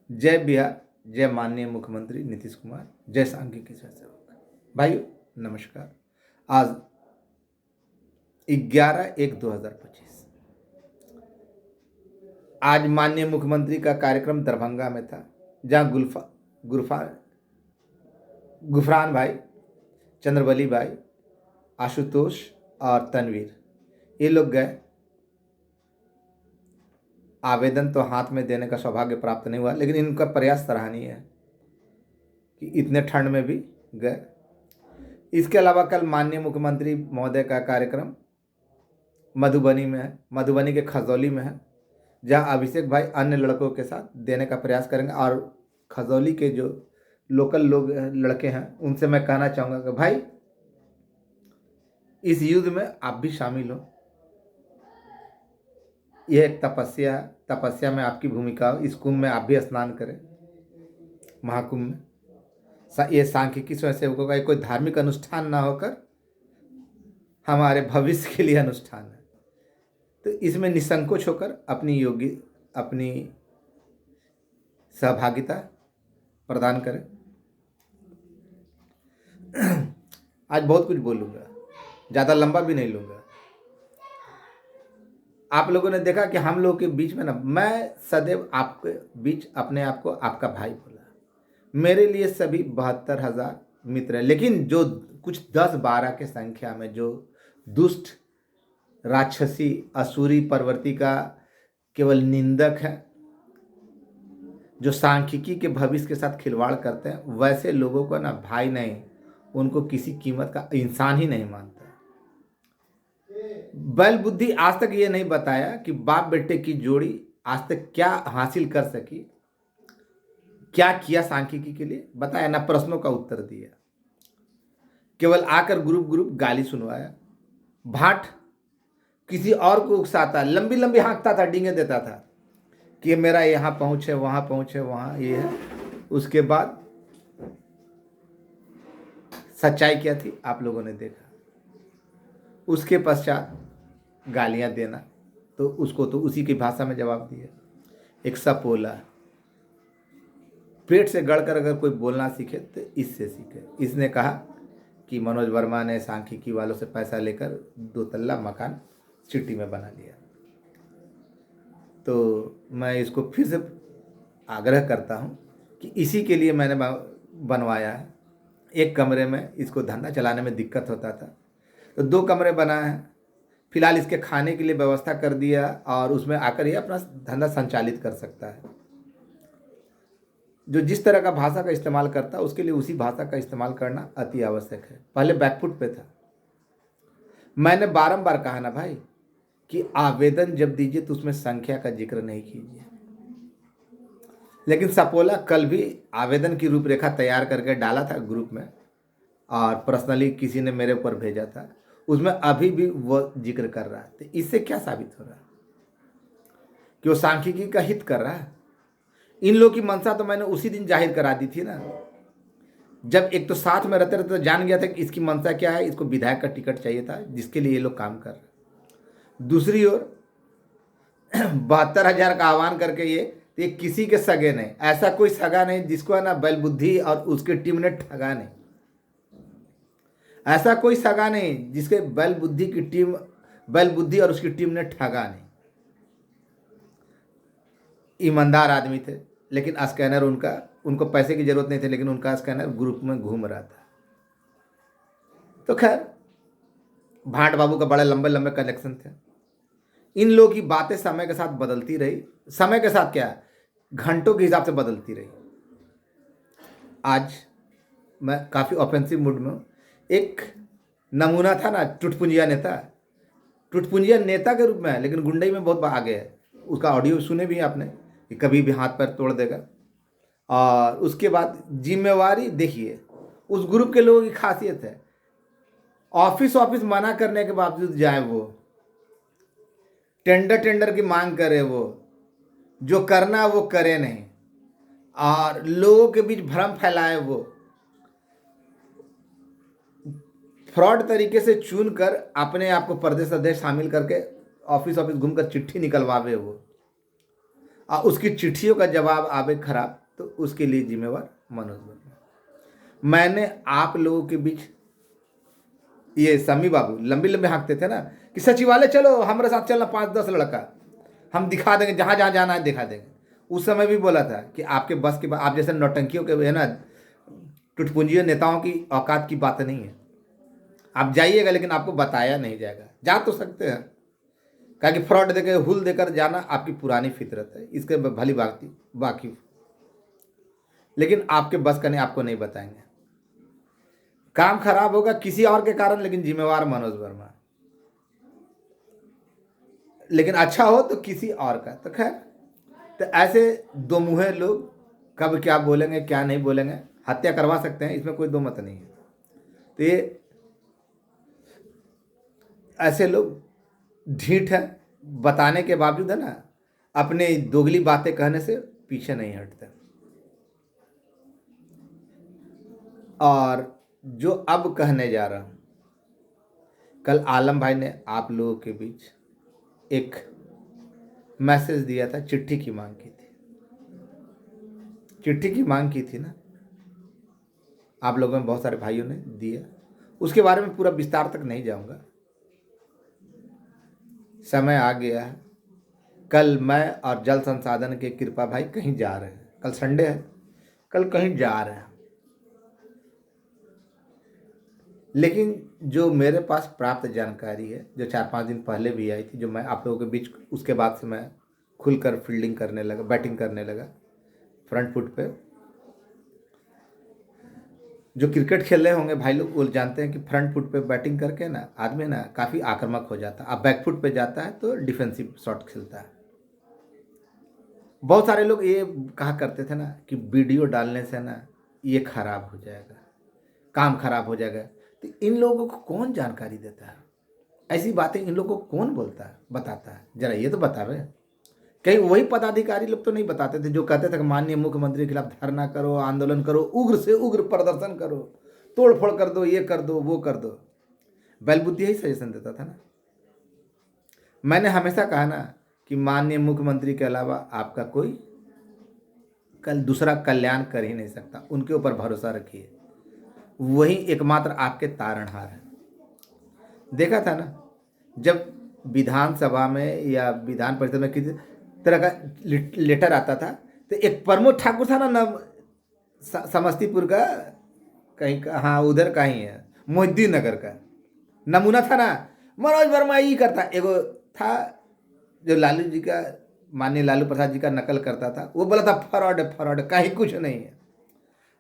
जय बिहार, जय माननीय मुख्यमंत्री नीतीश कुमार, जय सांख्यिकी स्वयंसेवक। भाइयों नमस्कार। आज 11/1/2025 आज माननीय मुख्यमंत्री का कार्यक्रम दरभंगा में था, जहां गुफरान भाई, चंद्रवली भाई, आशुतोष और तनवीर ये लोग गए। आवेदन तो हाथ में देने का सौभाग्य प्राप्त नहीं हुआ, लेकिन इनका प्रयास सराहनीय है कि इतने ठंड में भी गए। इसके अलावा कल माननीय मुख्यमंत्री महोदय का कार्यक्रम मधुबनी में है, मधुबनी के खजौली में है, जहां अभिषेक भाई अन्य लड़कों के साथ देने का प्रयास करेंगे। और खजौली के जो लोकल लोग लड़के हैं उनसे मैं कहना चाहूँगा कि भाई इस युद्ध में आप भी शामिल हो। यह एक तपस्या है, तपस्या में आपकी भूमिका हो। इस कुंभ में आप भी स्नान करें, महाकुंभ में। ये सांख्यिकी स्वयंसेवकों का कोई धार्मिक अनुष्ठान ना होकर हमारे भविष्य के लिए अनुष्ठान है, तो इसमें निसंकोच होकर अपनी सहभागिता प्रदान करें। आज बहुत कुछ बोलूँगा, ज़्यादा लंबा भी नहीं लूँगा। आप लोगों ने देखा कि हम लोगों के बीच में ना, मैं सदैव आपके बीच अपने आप को आपका भाई बोला। मेरे लिए सभी 72,000 मित्र हैं, लेकिन जो कुछ 10-12 के संख्या में जो दुष्ट राक्षसी असुरी प्रवृत्ति का केवल निंदक है, जो सांख्यिकी के भविष्य के साथ खिलवाड़ करते हैं, वैसे लोगों को ना भाई नहीं, उनको किसी कीमत का इंसान ही नहीं मानता। बल बुद्धि आज तक ये नहीं बताया कि बाप बेटे की जोड़ी आज तक क्या हासिल कर सकी, क्या किया सांख्यिकी के लिए बताया ना, प्रश्नों का उत्तर दिया। केवल आकर ग्रुप गाली सुनवाया। भाट किसी और को उकसाता, लंबी लंबी हाँकता था, डींगे देता था कि मेरा यहाँ पहुँचे, वहाँ पहुँचे, वहाँ ये है। उसके बाद सच्चाई क्या थी आप लोगों ने देखा। उसके पश्चात गालियाँ देना, तो उसको तो उसी की भाषा में जवाब दिया। एक सपोला, पेट से गढ़कर अगर कोई बोलना सीखे तो इससे सीखे। इसने कहा कि मनोज वर्मा ने सांख्यिकी वालों से पैसा लेकर 2 तल्ला मकान सिटी में बना लिया। तो मैं इसको फिर से आग्रह करता हूँ कि इसी के लिए मैंने बनवाया है। एक कमरे में इसको धंधा चलाने में दिक्कत होता था, तो 2 कमरे बनाए हैं। फिलहाल इसके खाने के लिए व्यवस्था कर दिया और उसमें आकर ये अपना धंधा संचालित कर सकता है। जो जिस तरह का भाषा का इस्तेमाल करता है उसके लिए उसी भाषा का इस्तेमाल करना अति आवश्यक है। पहले बैकफुट पे था। मैंने बारंबार कहा ना भाई कि आवेदन जब दीजिए तो उसमें संख्या का जिक्र नहीं कीजिए, लेकिन सपोला कल भी आवेदन की रूपरेखा तैयार करके डाला था ग्रुप में, और पर्सनली किसी ने मेरे ऊपर भेजा था, उसमें अभी भी वो जिक्र कर रहा है। तो इससे क्या साबित हो रहा है कि वो सांख्यिकी का हित कर रहा है। इन लोगों की मंशा तो मैंने उसी दिन जाहिर करा दी थी ना, जब एक तो साथ में रहते रहते जान गया था कि इसकी मंशा क्या है। इसको विधायक का टिकट चाहिए था, जिसके लिए ये लोग काम कर रहे हैं। दूसरी ओर 72,000 का आह्वान करके ये किसी के सगे नहीं, ऐसा कोई सगा नहीं जिसको है ना बल बुद्धि और उसकी टीम ने ठगा नहीं। ऐसा कोई सगा नहीं जिसके बल बुद्धि और उसकी टीम ने ठगा नहीं। ईमानदार आदमी थे, लेकिन स्कैनर उनको पैसे की जरूरत नहीं थी, लेकिन उनका स्कैनर ग्रुप में घूम रहा था। तो खैर भाट बाबू का बड़े लंबे लंबे कनेक्शन थे। इन लोगों की बातें समय के साथ बदलती रही। समय के साथ क्या, घंटों के हिसाब से बदलती रही। आज मैं काफ़ी ऑफेंसिव मूड में हूँ। एक नमूना था ना टुटपुंजिया नेता, टुटपुंजिया नेता के रूप में है, लेकिन गुंडई में बहुत आगे है। उसका ऑडियो सुने भी आपने कि कभी भी हाथ पैर तोड़ देगा। और उसके बाद जिम्मेवारी देखिए, उस ग्रुप के लोगों की खासियत है, ऑफिस मना करने के बावजूद जाए, वो टेंडर की मांग करे, वो जो करना वो करे नहीं, और लोगों के बीच भ्रम फैलाए, वो फ्रॉड तरीके से चुन कर अपने आप को प्रदेश अध्यक्ष शामिल करके ऑफिस घूमकर चिट्ठी निकलवावे, वो और उसकी चिट्ठियों का जवाब आवे खराब, तो उसके लिए जिम्मेवार मनोज वर्मा। मैंने आप लोगों के बीच, ये समी बाबू लंबी लंबी हाँकते थे ना कि सचिवालय चलो हमारे साथ चलना, 5-10 लड़का, हम दिखा देंगे, जहाँ जहाँ जाना है दिखा देंगे। उस समय भी बोला था कि आपके बस के, आप जैसे नौटंकियों के है ना, टुटपुंजियों नेताओं की औकात की बात नहीं है। आप जाइएगा लेकिन आपको बताया नहीं जाएगा। जा तो सकते हैं, कहा कि फ्रॉड देकर हुल देकर जाना आपकी पुरानी फितरत है, इसके भली बाकी बाकी, लेकिन आपके बस का नहीं, आपको नहीं बताएंगे। काम खराब होगा किसी और के कारण, लेकिन जिम्मेवार मनोज वर्मा, लेकिन अच्छा हो तो किसी और का। तो खैर, तो ऐसे दो मुँहे लोग कब क्या बोलेंगे क्या नहीं बोलेंगे, हत्या करवा सकते हैं, इसमें कोई दो मत नहीं है। तो ये ऐसे लोग ढीठ है, बताने के बावजूद है ना, अपने दोगली बातें कहने से पीछे नहीं हटते। और जो अब कहने जा रहा हूँ, कल आलम भाई ने आप लोगों के बीच एक मैसेज दिया था, चिट्ठी की मांग की थी, चिट्ठी की मांग की थी ना, आप लोगों में बहुत सारे भाइयों ने दिया। उसके बारे में पूरा विस्तार तक नहीं जाऊंगा, समय आ गया है। कल मैं और जल संसाधन के कृपा भाई कहीं जा रहे हैं, कल संडे है, कल कहीं जा रहे हैं। लेकिन जो मेरे पास प्राप्त जानकारी है, जो 4-5 दिन पहले भी आई थी, जो मैं आप लोगों के बीच, उसके बाद से मैं खुलकर फील्डिंग करने लगा, बैटिंग करने लगा फ्रंट फुट पे। जो क्रिकेट खेल रहे होंगे भाई लोग, वो जानते हैं कि फ्रंट फुट पे बैटिंग करके ना आदमी ना काफ़ी आक्रामक हो जाता है। अब बैक फुट पे जाता है तो डिफेंसिव शॉट खेलता है। बहुत सारे लोग ये कहा करते थे ना कि वीडियो डालने से ना ये खराब हो जाएगा, काम खराब हो जाएगा। तो इन लोगों को कौन जानकारी देता है? ऐसी बातें इन लोगों को कौन बोलता है, बताता है? जरा ये तो बतावे। कहीं वही पदाधिकारी लोग तो नहीं बताते थे जो कहते थे कि माननीय मुख्यमंत्री के खिलाफ धरना करो, आंदोलन करो, उग्र से उग्र प्रदर्शन करो, तोड़ फोड़ कर दो, ये कर दो, वो कर दो। बैलबुद्धि ही सजेशन देता था ना। मैंने हमेशा कहा ना कि माननीय मुख्यमंत्री के अलावा आपका कोई कल दूसरा कल्याण कर ही नहीं सकता, उनके ऊपर भरोसा रखिए, वही एकमात्र आपके तारणहार है। देखा था ना, जब विधानसभा में या विधान परिषद में किसी तरह का लेटर आता था, तो एक प्रमोद ठाकुर था ना, समस्तीपुर का, कहीं का, हाँ उधर का ही है, मोहिद्दीन नगर का नमूना था ना, मनोज वर्मा ही करता। एगो था जो लालू जी का, माननीय लालू प्रसाद जी का नकल करता था, वो बोला था फ्रॉड है, फ्रॉड है, कहीं कुछ नहीं है।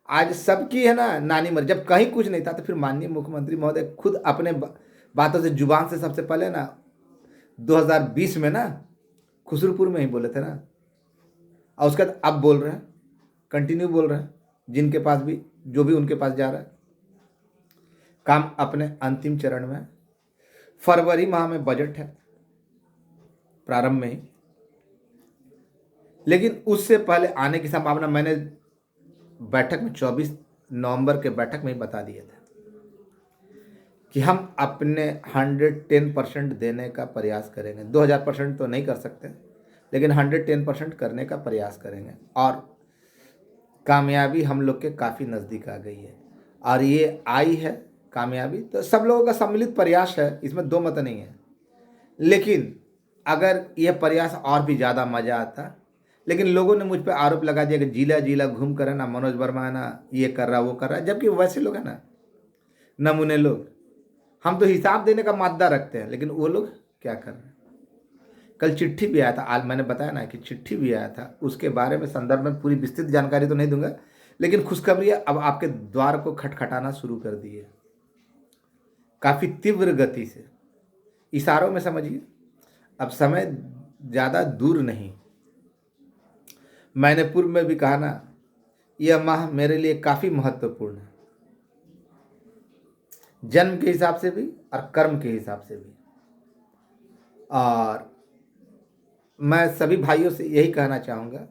आज सबकी है ना नानी मर, जब कहीं कुछ नहीं था तो फिर माननीय मुख्यमंत्री महोदय खुद अपने बातों से, जुबान से सबसे पहले ना 2020 में ना खुसरूपुर में ही बोले थे ना, और उसके बाद अब बोल रहे हैं, कंटिन्यू बोल रहे हैं, जिनके पास भी, जो भी उनके पास जा रहा है। काम अपने अंतिम चरण में है। फरवरी माह में बजट है, प्रारंभ में ही, लेकिन उससे पहले आने की संभावना मैंने बैठक में 24 नवंबर के बैठक में ही बता दिया था कि हम अपने 110% देने का प्रयास करेंगे। 2000% तो नहीं कर सकते, लेकिन 110% करने का प्रयास करेंगे। और कामयाबी हम लोग के काफ़ी नज़दीक आ गई है, और ये आई है कामयाबी तो सब लोगों का सम्मिलित प्रयास है, इसमें दो मत नहीं है। लेकिन अगर यह प्रयास और भी ज़्यादा मज़ा आता, लेकिन लोगों ने मुझ पर आरोप लगा दिया कि जिला जिला घूम कर है ना मनोज वर्मा है ना ये कर रहा वो कर रहा है, जबकि वैसे लोग हैं ना नमूने लोग, हम तो हिसाब देने का मादा रखते हैं, लेकिन वो लोग क्या कर रहे हैं। कल चिट्ठी भी आया था, आज मैंने बताया ना कि चिट्ठी भी आया था, उसके बारे में संदर्भ में पूरी विस्तृत जानकारी तो नहीं दूंगा, लेकिन खुशखबरी अब आपके द्वार को खटखटाना शुरू कर दी है, काफ़ी तीव्र गति से। इशारों में समझिए, अब समय ज़्यादा दूर नहीं। मैंने पूर्व में भी कहा ना, यह माह मेरे लिए काफ़ी महत्वपूर्ण है, जन्म के हिसाब से भी और कर्म के हिसाब से भी। और मैं सभी भाइयों से यही कहना चाहूँगा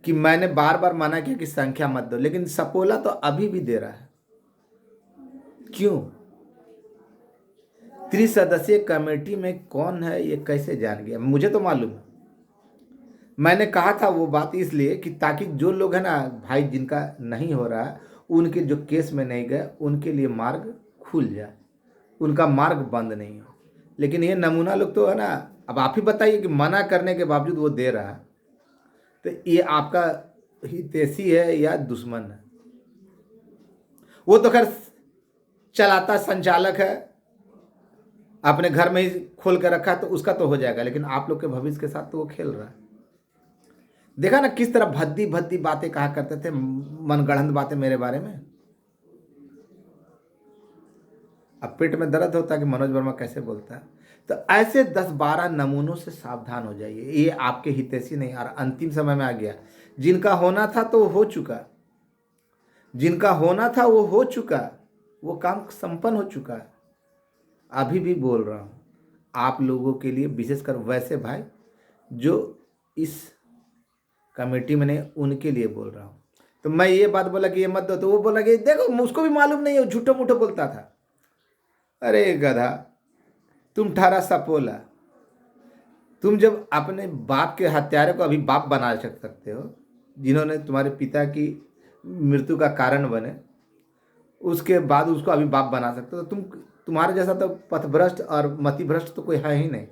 कि मैंने बार बार मना किया कि संख्या मत दो, लेकिन सपोला तो अभी भी दे रहा है। क्यों? 30 सदस्यीय कमेटी में कौन है ये कैसे जान गया? मुझे तो मालूम है, मैंने कहा था वो बात इसलिए कि ताकि जो लोग हैं ना भाई, जिनका नहीं हो रहा है, उनके जो केस में नहीं गए उनके लिए मार्ग खुल जाए, उनका मार्ग बंद नहीं हो। लेकिन ये नमूना लोग तो है ना, अब आप ही बताइए कि मना करने के बावजूद वो दे रहा है, तो ये आपका हितैषी है या दुश्मन है? वो तो खैर चलाता संचालक है, अपने घर में ही खोल कर रखा है, तो उसका तो हो जाएगा, लेकिन आप लोग के भविष्य के साथ तो वो खेल रहा है। देखा ना किस तरह भद्दी भद्दी बातें कहा करते थे, मनगढ़ंत बातें मेरे बारे में। अब पेट में दर्द होता है कि मनोज वर्मा कैसे बोलता है। तो ऐसे 10-12 नमूनों से सावधान हो जाइए, ये आपके हितैषी नहीं। और अंतिम समय में आ गया, जिनका होना था तो वो हो चुका, जिनका होना था वो हो चुका, वो काम संपन्न हो चुका है। अभी भी बोल रहा हूँ आप लोगों के लिए, विशेषकर वैसे भाई जो इस कमेटी में नहीं, उनके लिए बोल रहा हूँ। तो मैं ये बात बोला कि ये मत दो, तो वो बोला कि देखो उसको भी मालूम नहीं है, झूठो मूठो बोलता था। अरे गधा, तुम ठहरा सपोला, तुम जब अपने बाप के हत्यारे को अभी बाप बना सकते हो, जिन्होंने तुम्हारे पिता की मृत्यु का कारण बने, उसके बाद उसको अभी बाप बना सकते हो, तो तुम्हारे जैसा तो पथभ्रष्ट और मतिभ्रष्ट तो कोई है ही नहीं।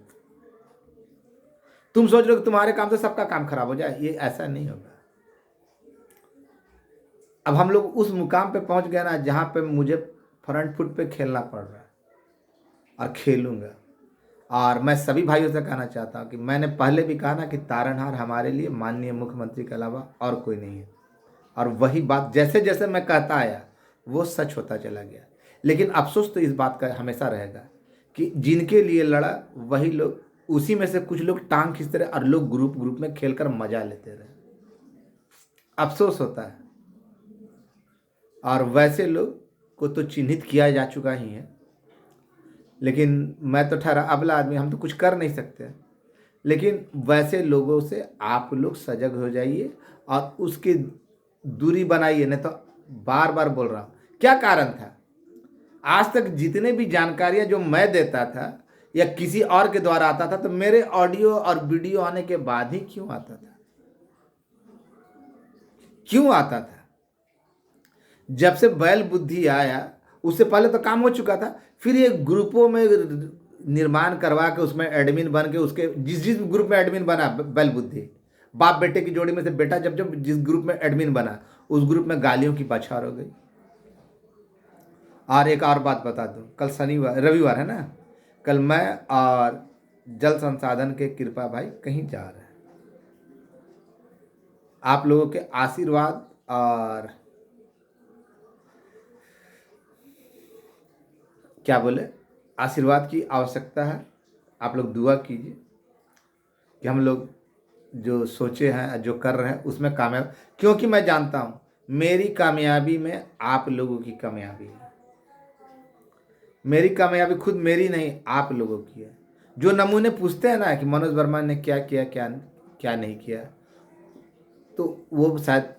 तुम सोच रहे हो कि तुम्हारे काम से सबका काम खराब हो जाए, ये ऐसा नहीं होगा। अब हम लोग उस मुकाम पे पहुंच गए ना जहां पे मुझे फ्रंट फुट पे खेलना पड़ रहा है, और खेलूंगा। और मैं सभी भाइयों से कहना चाहता हूं कि मैंने पहले भी कहा ना कि तारणहार हमारे लिए माननीय मुख्यमंत्री के अलावा और कोई नहीं है। और वही बात जैसे जैसे मैं कहता आया वो सच होता चला गया। लेकिन अफसोस तो इस बात का हमेशा रहेगा कि जिनके लिए लड़ा वही लोग, उसी में से कुछ लोग टांग खींचते रहे और लोग ग्रुप ग्रुप में खेलकर मजा लेते रहे। अफसोस होता है। और वैसे लोग को तो चिन्हित किया जा चुका ही है, लेकिन मैं तो ठहरा अबला आदमी, हम तो कुछ कर नहीं सकते। लेकिन वैसे लोगों से आप लोग सजग हो जाइए और उसकी दूरी बनाइए। नहीं तो बार बार बोल रहा हूँ, क्या कारण था आज तक जितने भी जानकारियां जो मैं देता था या किसी और के द्वारा आता था, तो मेरे ऑडियो और वीडियो आने के बाद ही क्यों आता था? क्यों आता था? जब से बैल बुद्धि आया उससे पहले तो काम हो चुका था। फिर ये ग्रुपों में निर्माण करवा के उसमें एडमिन बन के, उसके जिस जिस ग्रुप में एडमिन बना बैल बुद्धि, बाप बेटे की जोड़ी में से बेटा जब जब जिस ग्रुप में एडमिन बना, उस ग्रुप में गालियों की बौछार हो गई। और एक और बात बता दूं, कल शनिवार रविवार है ना, कल मैं और जल संसाधन के कृपा भाई कहीं जा रहे हैं। आप लोगों के आशीर्वाद और क्या बोले, आशीर्वाद की आवश्यकता है। आप लोग दुआ कीजिए कि हम लोग जो सोचे हैं, जो कर रहे हैं, उसमें कामयाब, क्योंकि मैं जानता हूं मेरी कामयाबी में आप लोगों की कामयाबी है। मेरी कामयाबी खुद मेरी नहीं, आप लोगों की है। जो नमूने पूछते हैं ना कि मनोज वर्मा ने क्या किया, क्या क्या नहीं किया, तो वो शायद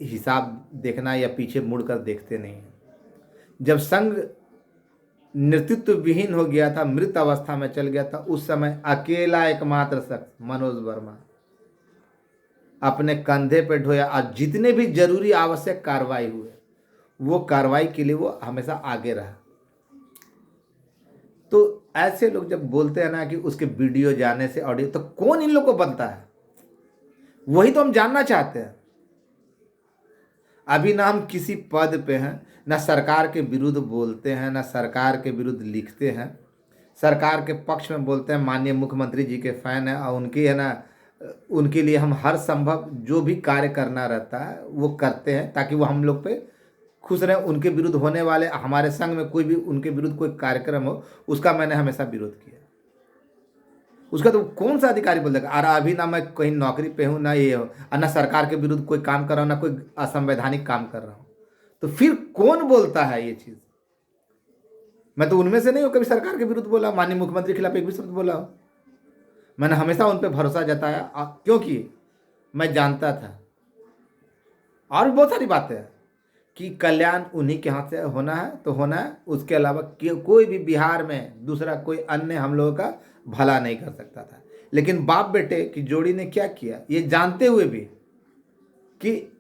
हिसाब देखना या पीछे मुड़कर देखते नहीं हैं। जब संघ नेतृत्व विहीन हो गया था, मृत अवस्था में चल गया था, उस समय अकेला एकमात्र शख्स मनोज वर्मा अपने कंधे पे ढोया, और जितने भी जरूरी आवश्यक कार्रवाई हुए वो कार्रवाई के लिए वो हमेशा आगे रहा। तो ऐसे लोग जब बोलते हैं ना कि उसके वीडियो जाने से ऑडियो, तो कौन इन लोग को बनता है, वही तो हम जानना चाहते हैं। अभी ना हम किसी पद पे हैं, ना सरकार के विरुद्ध बोलते हैं, ना सरकार के विरुद्ध लिखते हैं। सरकार के पक्ष में बोलते हैं, माननीय मुख्यमंत्री जी के फैन हैं, और उनकी है ना, उनके लिए हम हर संभव जो भी कार्य करना रहता है वो करते हैं, ताकि वो हम लोग पे खुश रहें। उनके विरुद्ध होने वाले, हमारे संघ में कोई भी उनके विरुद्ध कोई कार्यक्रम हो, उसका मैंने हमेशा विरोध किया। उसका तो कौन सा अधिकारी बोल देगा? और अभी ना मैं कहीं नौकरी पे हूँ, ना ये हो, और ना सरकार के विरुद्ध कोई काम कर रहा हूँ, ना कोई असंवैधानिक काम कर रहा हूँ, तो फिर कौन बोलता है ये चीज? मैं तो उनमें से नहीं हूँ कभी सरकार के विरुद्ध बोला, माननीय मुख्यमंत्री के खिलाफ एक भी शब्द बोला हूँ। मैंने हमेशा उन पर भरोसा जताया, क्योंकि मैं जानता था, और भी बहुत सारी बातें हैं, कि कल्याण उन्हीं के हाथ से होना है तो होना है। उसके अलावा कोई भी बिहार में दूसरा कोई अन्य हम लोगों का भला नहीं कर सकता था। लेकिन बाप बेटे की जोड़ी ने क्या किया, ये जानते हुए भी कि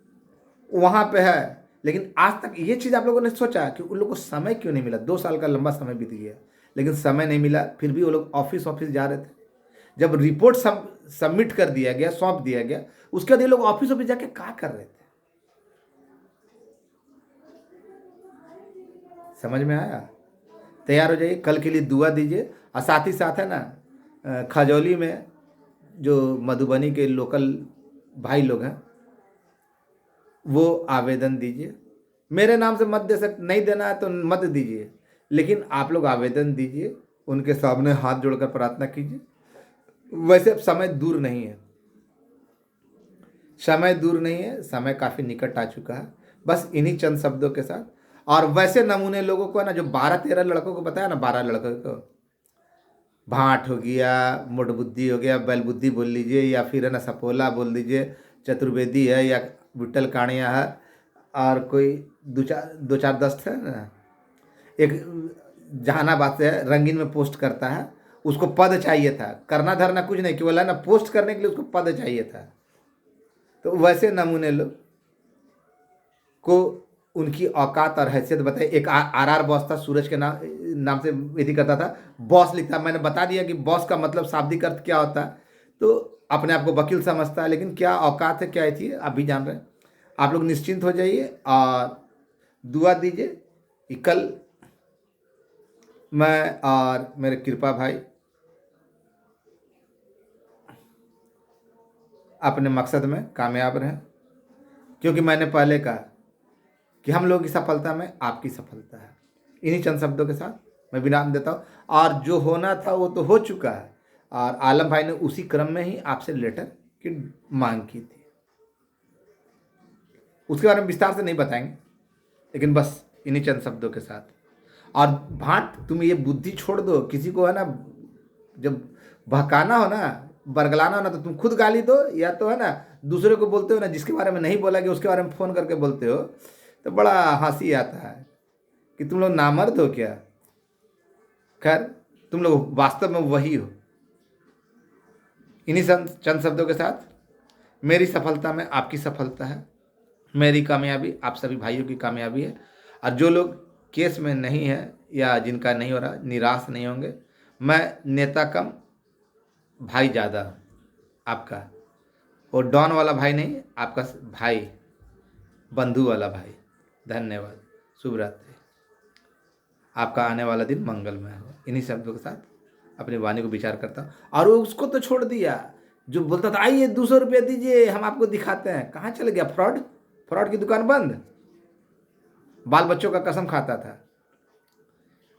वहाँ पे है, लेकिन आज तक ये चीज़ आप लोगों ने सोचा कि उन लोगों को समय क्यों नहीं मिला। 2 साल का लंबा समय बीत गया, लेकिन समय नहीं मिला, फिर भी वो लोग ऑफिस ऑफिस जा रहे थे। जब रिपोर्ट सबमिट कर दिया गया, सौंप दिया गया, उसके बाद ये लोग ऑफिस ऑफिस जाके क्या कर रहे थे? समझ में आया? तैयार हो जाइए, कल के लिए दुआ दीजिए। और साथ ही साथ है ना, खजौली में जो मधुबनी के लोकल भाई लोग हैं, वो आवेदन दीजिए। मेरे नाम से मत दे नहीं देना है तो मत दीजिए, लेकिन आप लोग आवेदन दीजिए, उनके सामने हाथ जोड़कर प्रार्थना कीजिए। वैसे अब समय दूर नहीं है, समय दूर नहीं है, समय काफ़ी निकट आ चुका है। बस इन्हीं चंद शब्दों के साथ, और वैसे नमूने लोगों को है ना, जो 12-13 लड़कों को बताया ना, 12 लड़कों को, भाट हो गया, मोट बुद्धि हो गया, बैल बुद्धि बोल लीजिए, या फिर है ना सपोला बोल दीजिए, चतुर्वेदी है, या विट्ठल काणिया है, और कोई दो चार दस्त है ना, एक जहानाबाद से है, रंगीन में पोस्ट करता है, उसको पद चाहिए था, करना धरना कुछ नहीं, केवल है ना पोस्ट करने के लिए उसको पद चाहिए था। तो वैसे नमूने लोग को उनकी औकात और हैसियत बताई। एक आर बॉस था, सूरज के नाम से विधि करता था, बॉस लिखता। मैंने बता दिया कि बॉस का मतलब शाब्दिक अर्थ क्या होता है, तो अपने आप को वकील समझता है, लेकिन क्या औकात है, क्या थी, आप भी जान रहे हैं। आप लोग निश्चिंत हो जाइए और दुआ दीजिए कि कल मैं और मेरे कृपा भाई अपने मकसद में कामयाब रहें, क्योंकि मैंने पहले कहा कि हम लोगों की सफलता में आपकी सफलता है। इन्हीं चंद शब्दों के साथ मैं विराम देता हूँ, और जो होना था वो तो हो चुका है, और आलम भाई ने उसी क्रम में ही आपसे लेटर की मांग की थी। उसके बारे में विस्तार से नहीं बताएंगे, लेकिन बस इन्हीं चंद शब्दों के साथ। और भाट, तुम ये बुद्धि छोड़ दो, किसी को है ना जब बहकाना हो ना, बरगलाना हो ना, तो तुम खुद गाली दो, या तो है ना दूसरे को बोलते हो ना, जिसके बारे में नहीं बोला गया उसके बारे में फ़ोन करके बोलते हो, तो बड़ा हंसी आता है कि तुम लोग नामर्द हो क्या। खैर, तुम लोग वास्तव में वही हो। इन्हीं चंद शब्दों के साथ, मेरी सफलता में आपकी सफलता है, मेरी कामयाबी आप सभी भाइयों की कामयाबी है। और जो लोग केस में नहीं है या जिनका नहीं हो रहा, निराश नहीं होंगे। मैं नेता कम भाई ज़्यादा आपका, वो डॉन वाला भाई नहीं, आपका भाई, बंधु वाला भाई। धन्यवाद, शुभ रात्रि, आपका आने वाला दिन मंगलमय हो। इन्हीं शब्दों के साथ अपनी वाणी को विचार करता हूँ। और उसको तो छोड़ दिया जो बोलता था आइए 200 रुपये दीजिए हम आपको दिखाते हैं, कहाँ चले गया? फ्रॉड, फ्रॉड की दुकान बंद। बाल बच्चों का कसम खाता था,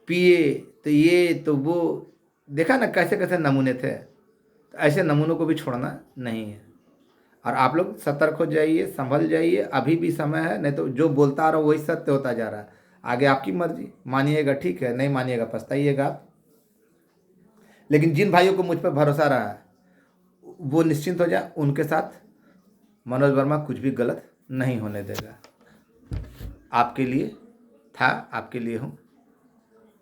पिए तो ये तो वो, देखा ना कैसे कैसे नमूने थे। तो ऐसे नमूनों को भी छोड़ना नहीं है। और आप लोग सतर्क हो जाइए, संभल जाइए, अभी भी समय है, नहीं तो जो बोलता आ रहा हूँ वही सत्य होता जा रहा है। आगे आपकी मर्जी, मानिएगा ठीक है, नहीं मानिएगा पछताइएगा आप। लेकिन जिन भाइयों को मुझ पर भरोसा रहा है वो निश्चिंत हो जाए, उनके साथ मनोज वर्मा कुछ भी गलत नहीं होने देगा। आपके लिए था, आपके लिए हूँ।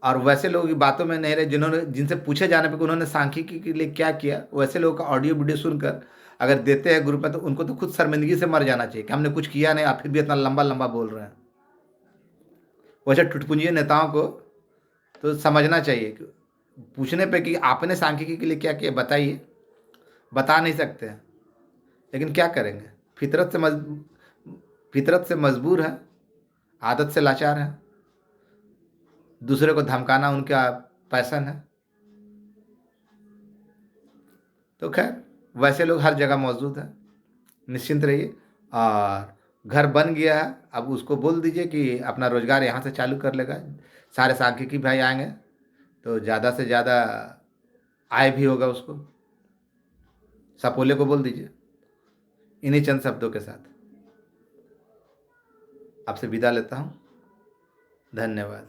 और वैसे लोगों की बातों में नहीं रहे, जिनसे पूछे जाने पर उन्होंने सांख्यिकी के लिए क्या किया, वैसे लोगों का ऑडियो वीडियो सुनकर अगर देते हैं ग्रुप में, तो उनको तो खुद शर्मिंदगी से मर जाना चाहिए कि हमने कुछ किया नहीं, आप फिर भी इतना लंबा लंबा बोल रहे हैं। वैसे टुटपुंजिए नेताओं को तो समझना चाहिए कि पूछने पे कि आपने सांख्यिकी के लिए क्या किया बताइए, बता नहीं सकते हैं, लेकिन क्या करेंगे, फितरत से मजबूर है, आदत से लाचार है, दूसरे को धमकाना उनका पैशन है। तो खैर, वैसे लोग हर जगह मौजूद हैं, निश्चिंत रहिए। और घर बन गया है, अब उसको बोल दीजिए कि अपना रोजगार यहाँ से चालू कर लेगा। सारे सांख्यिकी भाई आएंगे तो ज़्यादा से ज़्यादा आय भी होगा उसको। सपोले को बोल दीजिए। इन्हीं चंद शब्दों के साथ आपसे विदा लेता हूँ। धन्यवाद।